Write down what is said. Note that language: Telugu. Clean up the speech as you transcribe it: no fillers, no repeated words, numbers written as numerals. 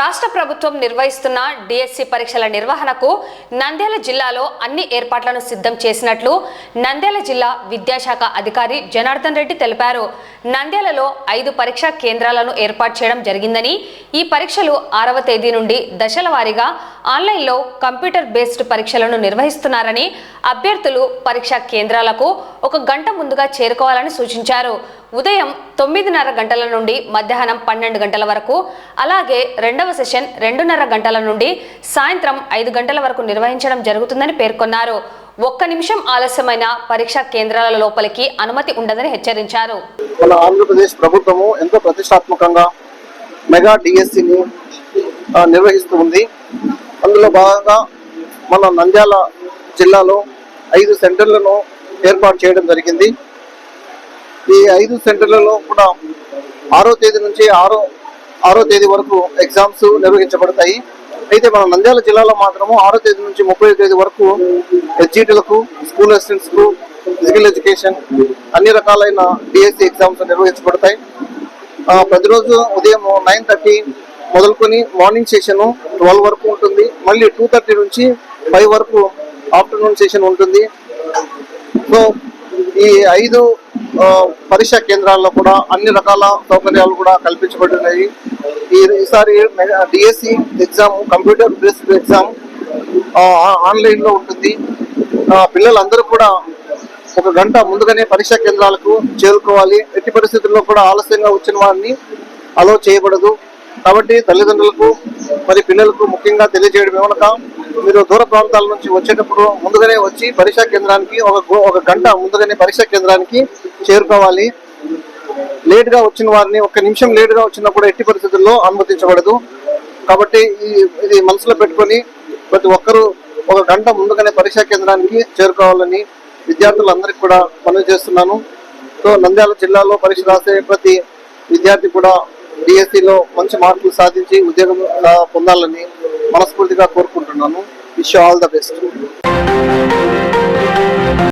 రాష్ట్ర ప్రభుత్వం నిర్వహిస్తున్న డిఎస్సి పరీక్షల నిర్వహణకు నంద్యాల జిల్లాలో అన్ని ఏర్పాట్లను సిద్ధం చేసినట్లు నంద్యాల జిల్లా విద్యాశాఖ అధికారి జనార్దన్ రెడ్డి తెలిపారు. నంద్యాలలో 5 పరీక్షా కేంద్రాలను ఏర్పాటు చేయడం జరిగిందని, ఈ పరీక్షలు 6వ తేదీ నుండి దశల వారీగా ఆన్లైన్లో కంప్యూటర్ బేస్డ్ పరీక్షలను నిర్వహిస్తున్నారని, అభ్యర్థులు పరీక్షా కేంద్రాలకు 1 గంట ముందుగా చేరుకోవాలని సూచించారు. ఉదయం 9:30 గంటల నుండి మధ్యాహ్నం 12 గంటల వరకు, అలాగే రెండవ సెషన్ 2:30 గంటల నుండి సాయంత్రం 5 గంటల వరకు నిర్వహించడం జరుగుతుందని పేర్కొన్నారు. 1 నిమిషం ఆలస్యమైన పరీక్షా కేంద్రాల లోపలికి అనుమతి ఉండదని హెచ్చరించారు. మన ఆంధ్రప్రదేశ్ ప్రభుత్వము ఎంతో ప్రతిష్టాత్మకంగా మెగా డిఎస్సిని నిర్వహిస్తూ ఉంది. అందులో భాగంగా మన నంద్యాల జిల్లాలో 5 సెంటర్లను ఏర్పాటు చేయడం జరిగింది. ఈ 5 సెంటర్లలో కూడా 6వ తేదీ నుంచి 6వ తేదీ వరకు ఎగ్జామ్స్ నిర్వహించబడతాయి. అయితే మన నంద్యాల జిల్లాలో మాత్రము 6వ తేదీ నుంచి 30వ తేదీ వరకు హెచ్జిటీలకు, స్కూల్ అసిస్టెంట్స్కు, ఫిజికల్ ఎడ్యుకేషన్ అన్ని రకాలైన డిఎస్సి ఎగ్జామ్స్ నిర్వహించబడతాయి. ప్రతిరోజు ఉదయం 9:30 మొదలుకొని మార్నింగ్ సెషన్ 12 వరకు ఉంటుంది. మళ్ళీ 2:30 నుంచి 5 వరకు ఆఫ్టర్నూన్ సెషన్ ఉంటుంది. సో ఈ 5 పరీక్షా కేంద్రాల్లో కూడా అన్ని రకాల సౌకర్యాలు కూడా కల్పించబడినాయి. ఈసారి DSC exam computer based exam ఆన్లైన్లో ఉంటుంది. పిల్లలందరూ కూడా 1 గంట ముందుగానే పరీక్షా కేంద్రాలకు చేరుకోవాలి. ఎట్టి పరిస్థితుల్లో కూడా ఆలస్యంగా వచ్చిన వారిని అలో చేయబడదు. కాబట్టి తల్లిదండ్రులకు మరి పిల్లలకు ముఖ్యంగా తెలియజేయడం ఏమనగా, మీరు దూర ప్రాంతాల నుంచి వచ్చేటప్పుడు ముందుగానే వచ్చి పరీక్షా కేంద్రానికి 1 గంట ముందుగానే పరీక్షా కేంద్రానికి చేరుకోవాలి. లేట్గా వచ్చిన వారిని 1 నిమిషం లేట్గా వచ్చినా కూడా ఎట్టి పరిస్థితుల్లో అనుమతించబడదు. కాబట్టి ఇది మనసులో పెట్టుకొని ప్రతి ఒక్కరూ 1 గంట ముందుగానే పరీక్షా కేంద్రానికి చేరుకోవాలని విద్యార్థులందరికీ కూడా మనవి చేస్తున్నాను. సో నంద్యాల జిల్లాలో పరీక్ష రాసే ప్రతి విద్యార్థి కూడా డిఎస్సిలో మంచి మార్కులు సాధించి ఉద్యోగం పొందాలని మనస్ఫూర్తిగా కోరుకుంటున్నాను. Wish all the best.